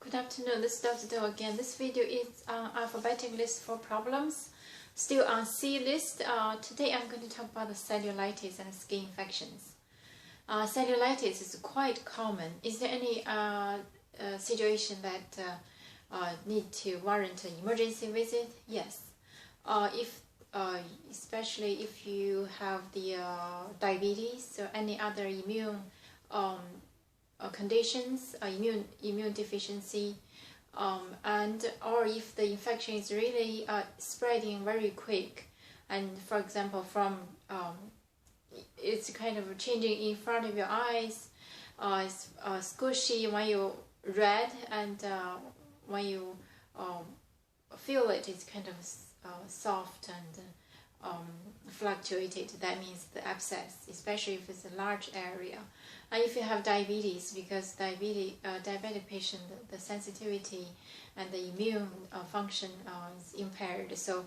Good afternoon, this is Dr. Do again. This video is alphabetic list for problems. Still on C list. Today I'm going to talk about the cellulitis and skin infections. Cellulitis is quite common. Is there any situation that need to warrant an emergency visit? Yes. Especially if you have the diabetes or any other immune conditions, immune deficiency, and or if the infection is really spreading very quick, and for example from it's kind of changing in front of your eyes, it's squishy when you read, and when you feel it, it's kind of soft and fluctuated. That means the abscess, especially if it's a large area. And if you have diabetes, because diabetic patient, the sensitivity and the immune function is impaired, so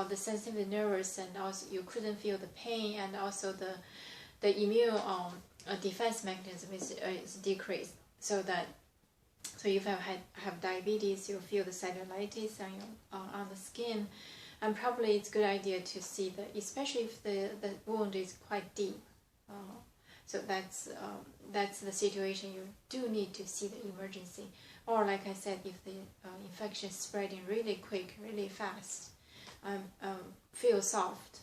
the sensitive nerves, and also you couldn't feel the pain, and also the immune defense mechanism is decreased. So if you have diabetes, you'll feel the cellulitis on the skin, and probably it's a good idea to see especially if the wound is quite deep. So that's the situation. You do need to see the emergency. Or like I said, if the infection is spreading really quick, really fast, feel soft,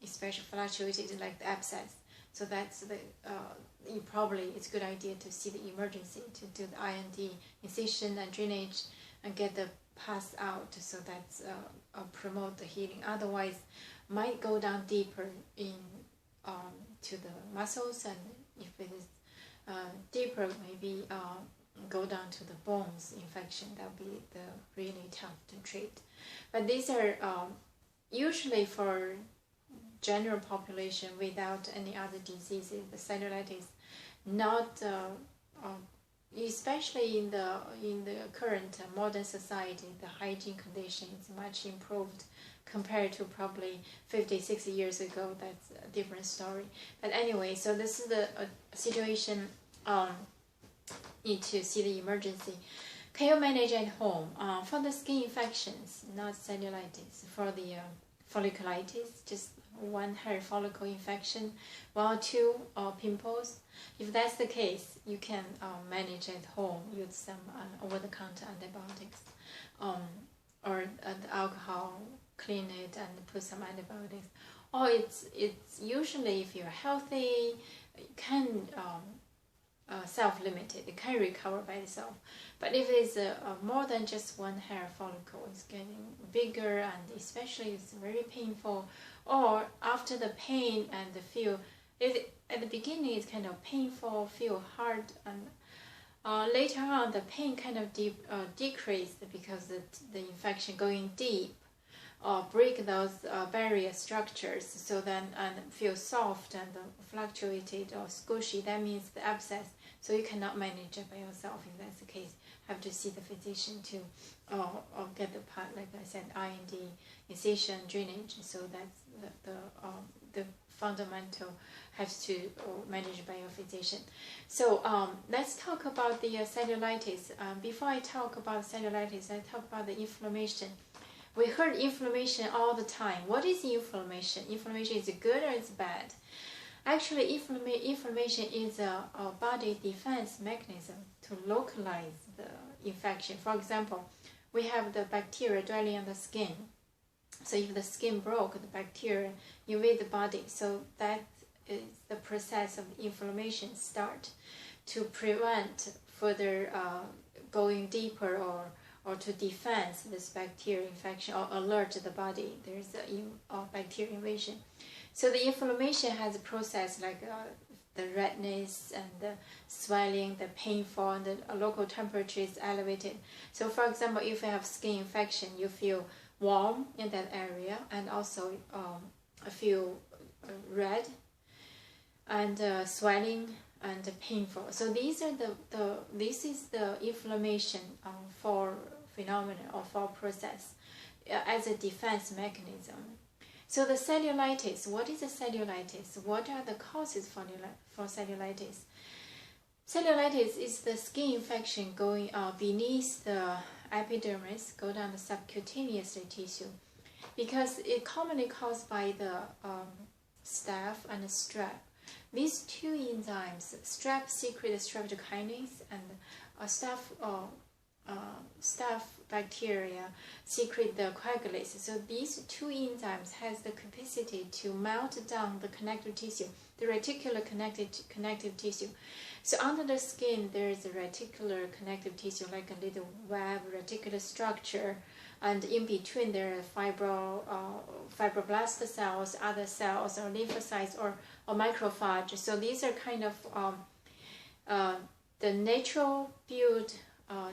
especially fluctuated like the abscess. So that's it's a good idea to see the emergency, to do the IND, incision and drainage, and get the pus out, so that's promote the healing. Otherwise, might go down deeper in to the muscles, and if it is deeper, maybe go down to the bones infection. That would be really tough to treat. But these are usually for general population without any other diseases. The cellulitis, not especially in the current modern society, the hygiene condition is much improved compared to probably 50-60 years ago. That's a different story. But anyway, so this is the situation. Need to see the emergency. Can you manage at home for the skin infections, not cellulitis? For the folliculitis, just one hair follicle infection, 1 or 2 pimples. If that's the case, you can manage at home. Use some over-the-counter antibiotics, or the alcohol, clean it and put some antibiotics. Or it's usually, if you're healthy, you can self-limited. It can recover by itself. But if it's more than just one hair follicle, it's getting bigger, and especially it's very painful, or after the pain and the feel, at the beginning it's kind of painful, feel hard, and later on the pain kind of decreased because the infection going deep break those barrier structures, so then and feel soft and fluctuated or squishy. That means the abscess. So you cannot manage it by yourself. If that's the case, have to see the physician to or get the part, like I said, IND, incision, drainage. So that's the fundamental has to manage by your physician. So let's talk about the cellulitis. Before I talk about cellulitis, I talk about the inflammation. We heard inflammation all the time. What is inflammation? Inflammation is good or it's bad? Actually, inflammation is a body defense mechanism to localize the infection. For example, we have the bacteria dwelling on the skin. So if the skin broke, the bacteria invade the body. So that is the process of inflammation start to prevent further going deeper, or to defend this bacterial infection, or alert the body there's a bacterial invasion. So the inflammation has a process like the redness and the swelling, the painful, and the local temperature is elevated. So for example, if you have skin infection, you feel warm in that area, and also feel red and swelling and painful. So these are this is the inflammation for phenomenon or for process as a defense mechanism. So the cellulitis, what is a cellulitis? What are the causes for cellulitis? Cellulitis is the skin infection going beneath the epidermis, go down the subcutaneous tissue, because it commonly caused by the staph and the strep. These two enzymes, strep secrete streptokinase and staph bacteria secrete the coagulase. So these two enzymes has the capacity to melt down the connective tissue, the reticular connective tissue. So under the skin, there is a reticular connective tissue, like a little web reticular structure, and in between there are fibroblast cells, other cells, or lymphocytes, or macrophage. So these are kind of the natural built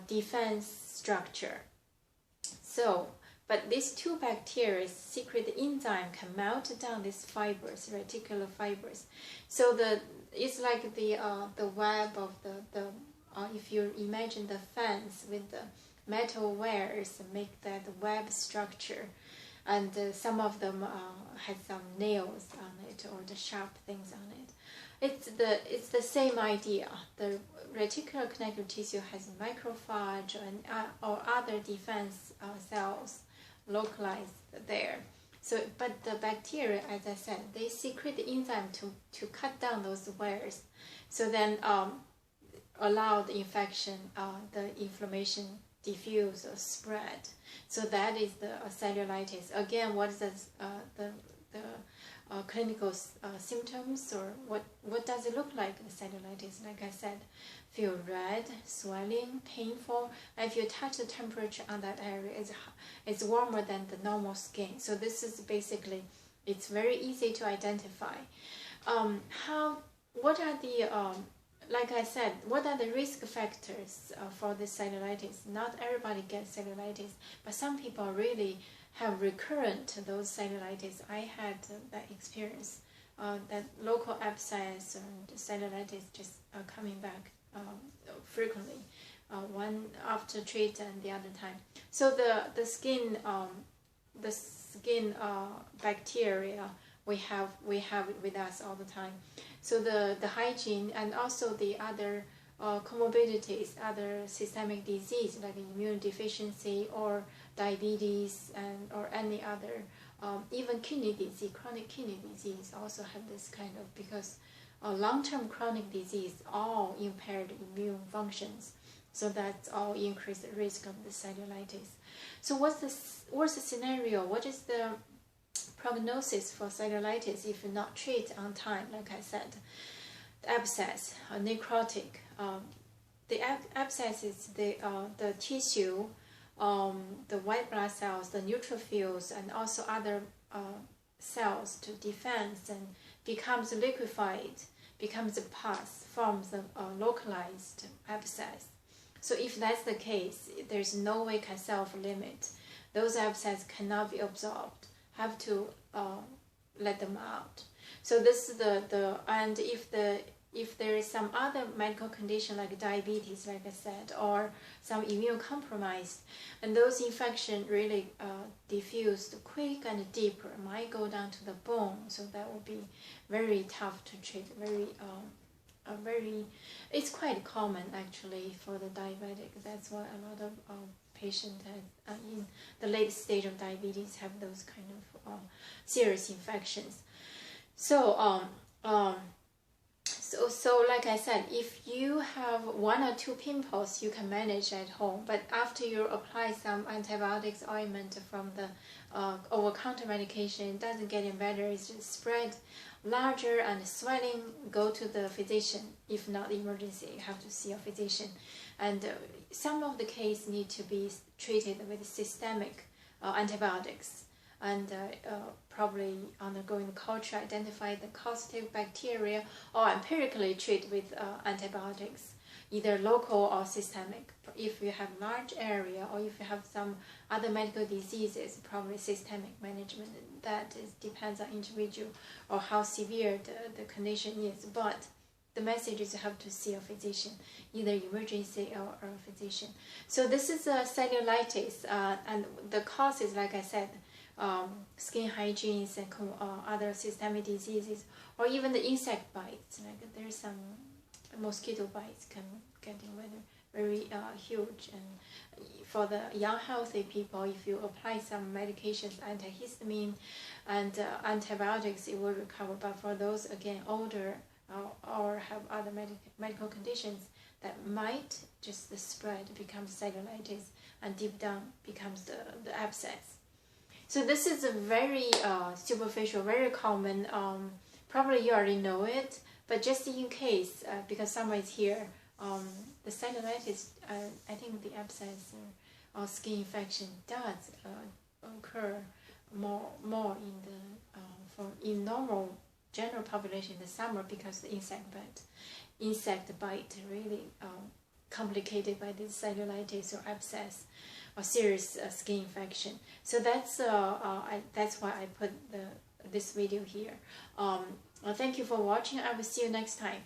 defense structure. So, but these two bacteria secrete enzyme can melt down these fibers, reticular fibers. So it's like the web of the if you imagine the fence with the metal wires, make that web structure, and some of them had some nails on it or the sharp things on it. It's the same idea. The reticular connective tissue has macrophage and or other defense cells localized there. So, but the bacteria, as I said, they secrete the enzyme to cut down those wires. So then allow the infection, the inflammation diffuse or spread. So that is the cellulitis. Again, what is the clinical symptoms, or what does it look like, the cellulitis? Like I said, feel red, swelling, painful, and if you touch the temperature on that area, it's warmer than the normal skin. So this is basically, it's very easy to identify. What are the like I said, what are the risk factors for this cellulitis? Not everybody gets cellulitis, but some people really have recurrent those cellulitis. I had that experience, that local abscess and cellulitis just coming back frequently, one after treat and the other time. So the skin bacteria we have it with us all the time. So the hygiene and also the other comorbidities, other systemic disease like immune deficiency or diabetes or any other, even kidney disease, chronic kidney disease also have this kind of, because long-term chronic disease all impaired immune functions. So that's all increased risk of the cellulitis. So what's the scenario? What is the prognosis for cellulitis if you not treat on time? Like I said, the abscess, necrotic. The abscess is the tissue, the white blood cells, the neutrophils, and also other cells to defense, and becomes liquefied, becomes a pus, forms a localized abscess. So if that's the case, there's no way can self-limit. Those abscesses cannot be absorbed. Have to let them out. So this is and if there is some other medical condition like diabetes, like I said, or some immune compromise, and those infections really diffused quick and deeper, might go down to the bone. So that would be very tough to treat. It's quite common actually for the diabetic. That's why a lot of patients in the late stage of diabetes have those kind of serious infections. So so like I said, if you have 1 or 2 pimples, you can manage at home. But after you apply some antibiotics ointment from the over-counter medication, it doesn't get any better. It's just spread larger and swelling. Go to the physician. If not emergency, you have to see a physician. And some of the cases need to be treated with systemic antibiotics, and probably undergoing the culture, identify the causative bacteria, or empirically treat with antibiotics, either local or systemic. If you have large area, or if you have some other medical diseases, probably systemic management. That depends on individual or how severe the condition is. But the message is you have to see a physician, either emergency or a physician. So this is a cellulitis, and the cause is, like I said, skin hygiene and other systemic diseases, or even the insect bites. Like there's some mosquito bites can getting very huge. And for the young healthy people, if you apply some medications, antihistamine and antibiotics, it will recover. But for those again older or have other medical conditions that might just spread, becomes cellulitis, and deep down becomes the abscess. So this is a very superficial, very common. Probably you already know it, but just in case, because someone is here, the cellulitis, I think the abscess or skin infection does occur more in the in normal general population in the summer, because the insect bite really complicated by this cellulitis or abscess or serious skin infection. So that's why I put this video here. Thank you for watching. I will see you next time.